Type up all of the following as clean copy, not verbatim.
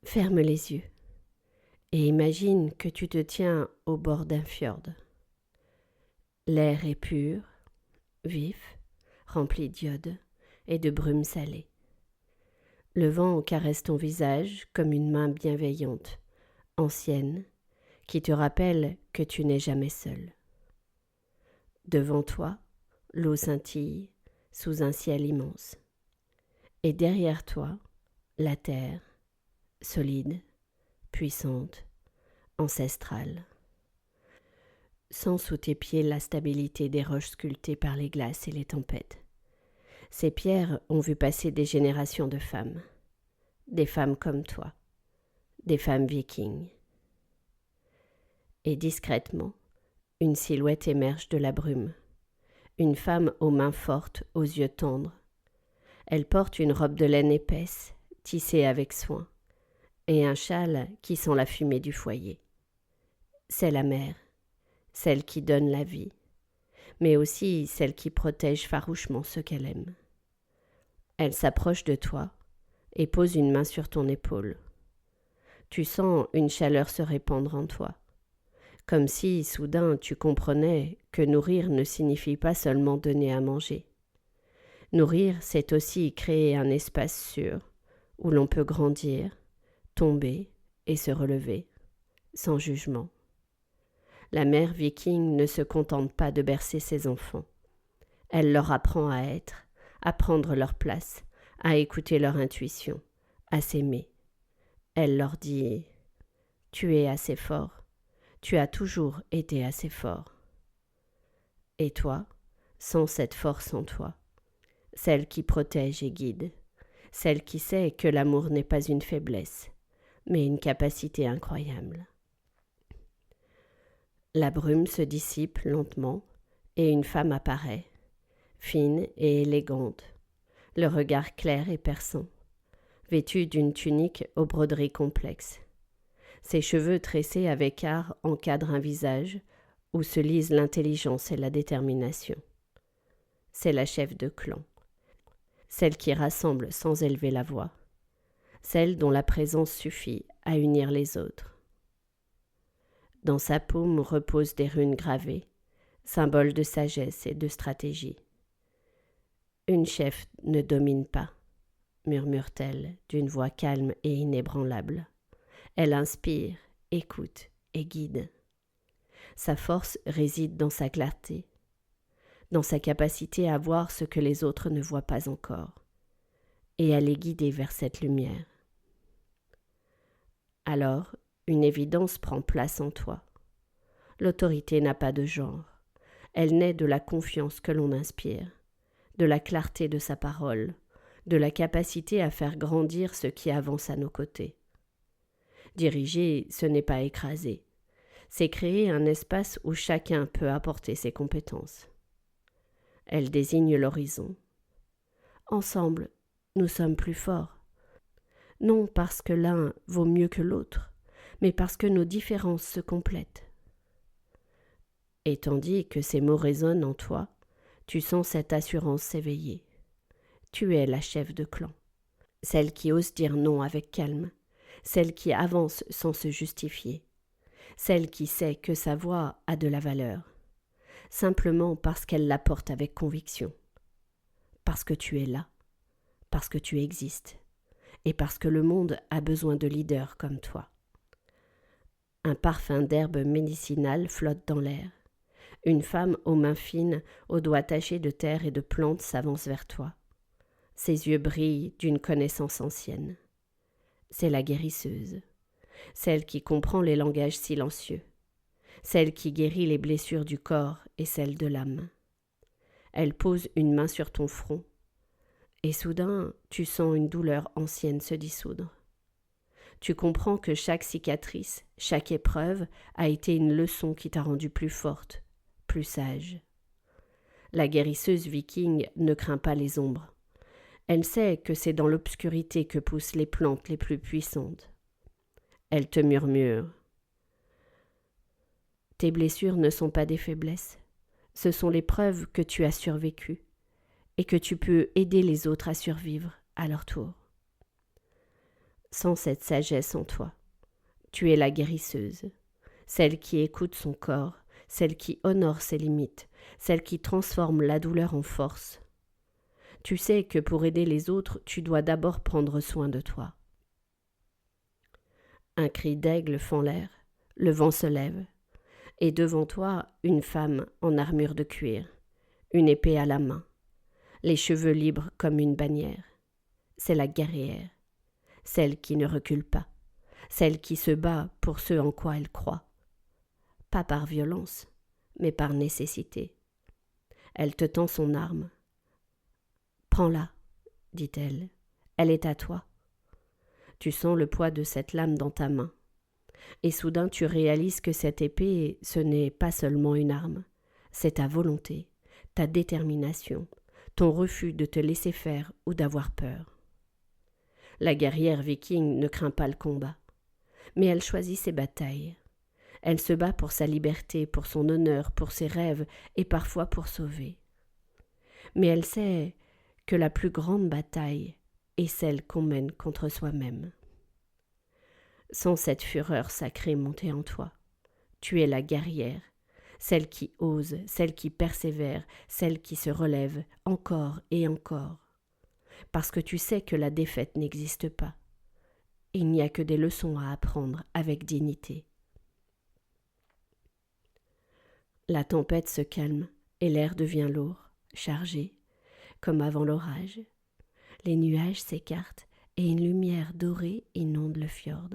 Ferme les yeux et imagine que tu te tiens au bord d'un fjord. L'air est pur, vif, rempli d'iode et de brume salée. Le vent caresse ton visage comme une main bienveillante, ancienne, qui te rappelle que tu n'es jamais seul. Devant toi, l'eau scintille sous un ciel immense. Et derrière toi, la terre, solide, puissante, ancestrale. Sens sous tes pieds la stabilité des roches sculptées par les glaces et les tempêtes. Ces pierres ont vu passer des générations de femmes. Des femmes comme toi. Des femmes vikings. Et discrètement, une silhouette émerge de la brume. Une femme aux mains fortes, aux yeux tendres. Elle porte une robe de laine épaisse, tissée avec soin, et un châle qui sent la fumée du foyer. C'est la mère, celle qui donne la vie, mais aussi celle qui protège farouchement ceux qu'elle aime. Elle s'approche de toi et pose une main sur ton épaule. Tu sens une chaleur se répandre en toi, comme si, soudain, tu comprenais que nourrir ne signifie pas seulement donner à manger. Nourrir, c'est aussi créer un espace sûr où l'on peut grandir, tomber et se relever, sans jugement. La mère viking ne se contente pas de bercer ses enfants. Elle leur apprend à être, à prendre leur place, à écouter leur intuition, à s'aimer. Elle leur dit « Tu es assez fort, tu as toujours été assez fort. » Et toi, sens cette force en toi, celle qui protège et guide, celle qui sait que l'amour n'est pas une faiblesse, mais une capacité incroyable. La brume se dissipe lentement et une femme apparaît, fine et élégante, le regard clair et perçant, vêtue d'une tunique aux broderies complexes. Ses cheveux tressés avec art encadrent un visage où se lisent l'intelligence et la détermination. C'est la chef de clan, celle qui rassemble sans élever la voix, celle dont la présence suffit à unir les autres. Dans sa paume reposent des runes gravées, symboles de sagesse et de stratégie. Une chef ne domine pas, murmure-t-elle d'une voix calme et inébranlable. Elle inspire, écoute et guide. Sa force réside dans sa clarté, dans sa capacité à voir ce que les autres ne voient pas encore, et à les guider vers cette lumière. Alors, une évidence prend place en toi. L'autorité n'a pas de genre. Elle naît de la confiance que l'on inspire, de la clarté de sa parole, de la capacité à faire grandir ce qui avance à nos côtés. Diriger, ce n'est pas écraser. C'est créer un espace où chacun peut apporter ses compétences. Elle désigne l'horizon. Ensemble, nous sommes plus forts. Non parce que l'un vaut mieux que l'autre, mais parce que nos différences se complètent. Et tandis que ces mots résonnent en toi, tu sens cette assurance s'éveiller. Tu es la chef de clan, celle qui ose dire non avec calme, celle qui avance sans se justifier, celle qui sait que sa voix a de la valeur, simplement parce qu'elle la porte avec conviction, parce que tu es là, parce que tu existes, et parce que le monde a besoin de leaders comme toi. Un parfum d'herbe médicinale flotte dans l'air. Une femme aux mains fines, aux doigts tachés de terre et de plantes s'avance vers toi. Ses yeux brillent d'une connaissance ancienne. C'est la guérisseuse, celle qui comprend les langages silencieux, celle qui guérit les blessures du corps et celles de l'âme. Elle pose une main sur ton front, et soudain, tu sens une douleur ancienne se dissoudre. Tu comprends que chaque cicatrice, chaque épreuve a été une leçon qui t'a rendue plus forte, plus sage. La guérisseuse viking ne craint pas les ombres. Elle sait que c'est dans l'obscurité que poussent les plantes les plus puissantes. Elle te murmure. Tes blessures ne sont pas des faiblesses. Ce sont les preuves que tu as survécues et que tu peux aider les autres à survivre à leur tour. Sans cette sagesse en toi, tu es la guérisseuse, celle qui écoute son corps, celle qui honore ses limites, celle qui transforme la douleur en force. Tu sais que pour aider les autres, tu dois d'abord prendre soin de toi. Un cri d'aigle fend l'air, le vent se lève, et devant toi, une femme en armure de cuir, une épée à la main, les cheveux libres comme une bannière. C'est la guerrière, celle qui ne recule pas, celle qui se bat pour ce en quoi elle croit. Pas par violence, mais par nécessité. Elle te tend son arme. Prends-la, dit-elle, elle est à toi. Tu sens le poids de cette lame dans ta main. Et soudain tu réalises que cette épée, ce n'est pas seulement une arme, c'est ta volonté, ta détermination, ton refus de te laisser faire ou d'avoir peur. La guerrière viking ne craint pas le combat, mais elle choisit ses batailles. Elle se bat pour sa liberté, pour son honneur, pour ses rêves et parfois pour sauver. Mais elle sait que la plus grande bataille est celle qu'on mène contre soi-même. Sans cette fureur sacrée montée en toi, tu es la guerrière, celle qui ose, celle qui persévère, celle qui se relève encore et encore. Parce que tu sais que la défaite n'existe pas. Il n'y a que des leçons à apprendre avec dignité. La tempête se calme et l'air devient lourd, chargé, comme avant l'orage. Les nuages s'écartent et une lumière dorée inonde le fjord.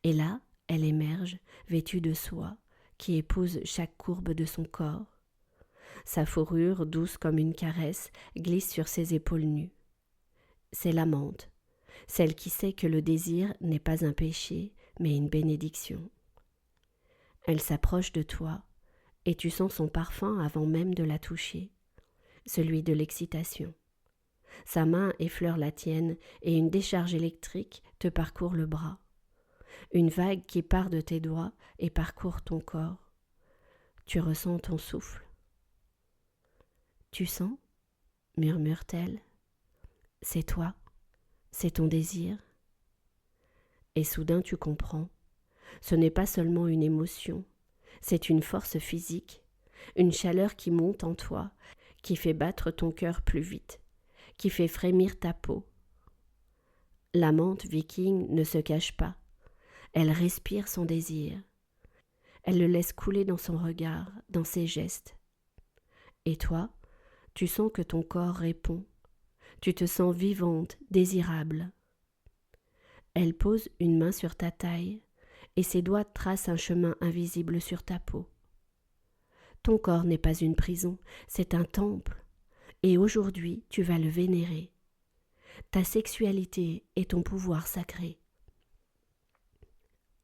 Et là, elle émerge, vêtue de soie, qui épouse chaque courbe de son corps. Sa fourrure, douce comme une caresse, glisse sur ses épaules nues. C'est l'amante, celle qui sait que le désir n'est pas un péché, mais une bénédiction. Elle s'approche de toi, et tu sens son parfum avant même de la toucher, celui de l'excitation. Sa main effleure la tienne, et une décharge électrique te parcourt le bras. Une vague qui part de tes doigts et parcourt ton corps. Tu ressens ton souffle. Tu sens, murmure-t-elle. C'est toi, c'est ton désir. Et soudain tu comprends. Ce n'est pas seulement une émotion, c'est une force physique, une chaleur qui monte en toi, qui fait battre ton cœur plus vite, qui fait frémir ta peau. L'amante viking ne se cache pas. Elle respire son désir. Elle le laisse couler dans son regard, dans ses gestes. Et toi, tu sens que ton corps répond. Tu te sens vivante, désirable. Elle pose une main sur ta taille et ses doigts tracent un chemin invisible sur ta peau. Ton corps n'est pas une prison, c'est un temple. Et aujourd'hui, tu vas le vénérer. Ta sexualité est ton pouvoir sacré.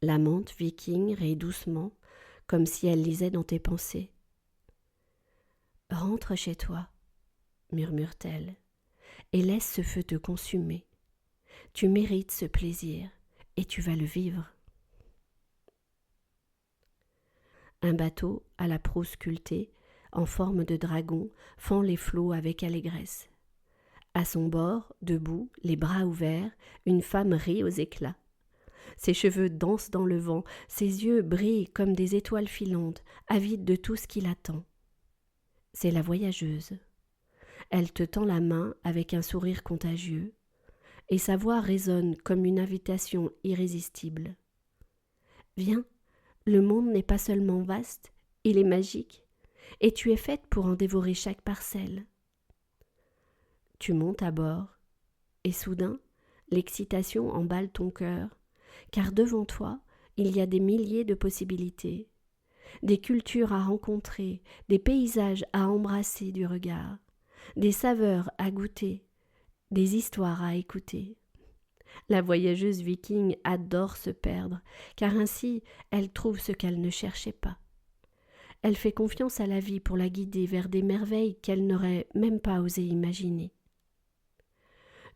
L'amante viking rit doucement, comme si elle lisait dans tes pensées. « Rentre chez toi, murmure-t-elle, et laisse ce feu te consumer. Tu mérites ce plaisir, et tu vas le vivre. » Un bateau à la proue sculptée, en forme de dragon, fend les flots avec allégresse. À son bord, debout, les bras ouverts, une femme rit aux éclats. Ses cheveux dansent dans le vent, ses yeux brillent comme des étoiles filantes, avides de tout ce qui l'attend. C'est la voyageuse. Elle te tend la main avec un sourire contagieux, et sa voix résonne comme une invitation irrésistible. Viens, le monde n'est pas seulement vaste, il est magique, et tu es faite pour en dévorer chaque parcelle. Tu montes à bord, et soudain, l'excitation emballe ton cœur, car devant toi, il y a des milliers de possibilités, des cultures à rencontrer, des paysages à embrasser du regard, des saveurs à goûter, des histoires à écouter. La voyageuse viking adore se perdre, car ainsi elle trouve ce qu'elle ne cherchait pas. Elle fait confiance à la vie pour la guider vers des merveilles qu'elle n'aurait même pas osé imaginer.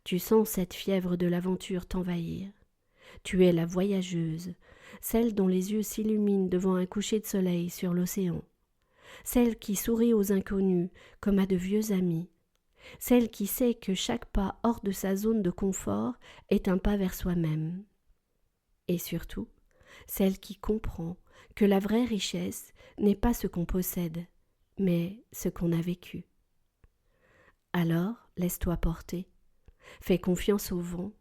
Tu sens cette fièvre de l'aventure t'envahir. Tu es la voyageuse, celle dont les yeux s'illuminent devant un coucher de soleil sur l'océan, celle qui sourit aux inconnus comme à de vieux amis, celle qui sait que chaque pas hors de sa zone de confort est un pas vers soi-même. Et surtout, celle qui comprend que la vraie richesse n'est pas ce qu'on possède, mais ce qu'on a vécu. Alors, laisse-toi porter. Fais confiance au vent,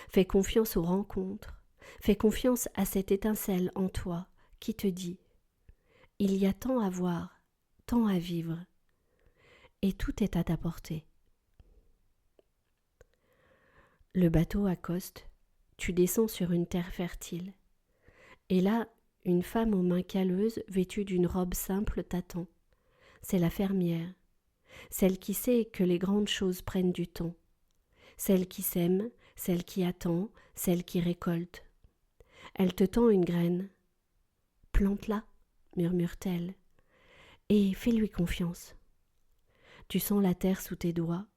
fais confiance aux rencontres, fais confiance à cette étincelle en toi qui te dit « Il y a tant à voir, tant à vivre, et tout est à ta portée. » Le bateau accoste, tu descends sur une terre fertile. Et là, une femme aux mains calleuses, vêtue d'une robe simple, t'attend. C'est la fermière, celle qui sait que les grandes choses prennent du temps, celle qui sème, celle qui attend, celle qui récolte. Elle te tend une graine. « Plante-la », murmure-t-elle, et fais-lui confiance. Tu sens la terre sous tes doigts,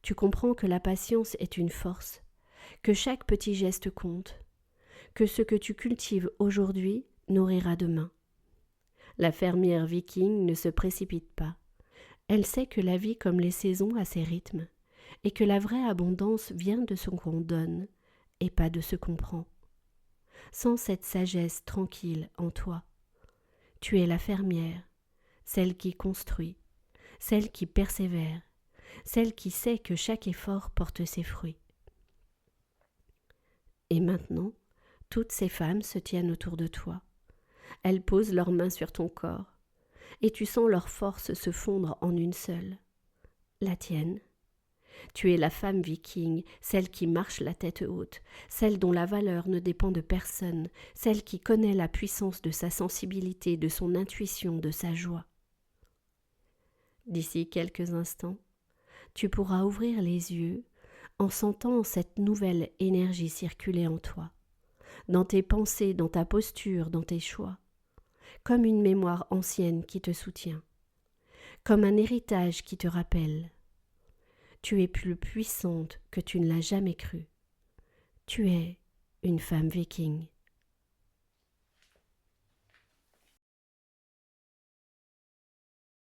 tu comprends que la patience est une force, que chaque petit geste compte, que ce que tu cultives aujourd'hui nourrira demain. La fermière viking ne se précipite pas. Elle sait que la vie comme les saisons a ses rythmes, et que la vraie abondance vient de ce qu'on donne, et pas de ce qu'on prend. Sans cette sagesse tranquille en toi, tu es la fermière, celle qui construit, celle qui persévère, celle qui sait que chaque effort porte ses fruits. Et maintenant, toutes ces femmes se tiennent autour de toi. Elles posent leurs mains sur ton corps, et tu sens leur force se fondre en une seule, la tienne. Tu es la femme viking, celle qui marche la tête haute, celle dont la valeur ne dépend de personne, celle qui connaît la puissance de sa sensibilité, de son intuition, de sa joie. D'ici quelques instants, tu pourras ouvrir les yeux en sentant cette nouvelle énergie circuler en toi, dans tes pensées, dans ta posture, dans tes choix, comme une mémoire ancienne qui te soutient, comme un héritage qui te rappelle. Tu es plus puissante que tu ne l'as jamais cru. Tu es une femme viking.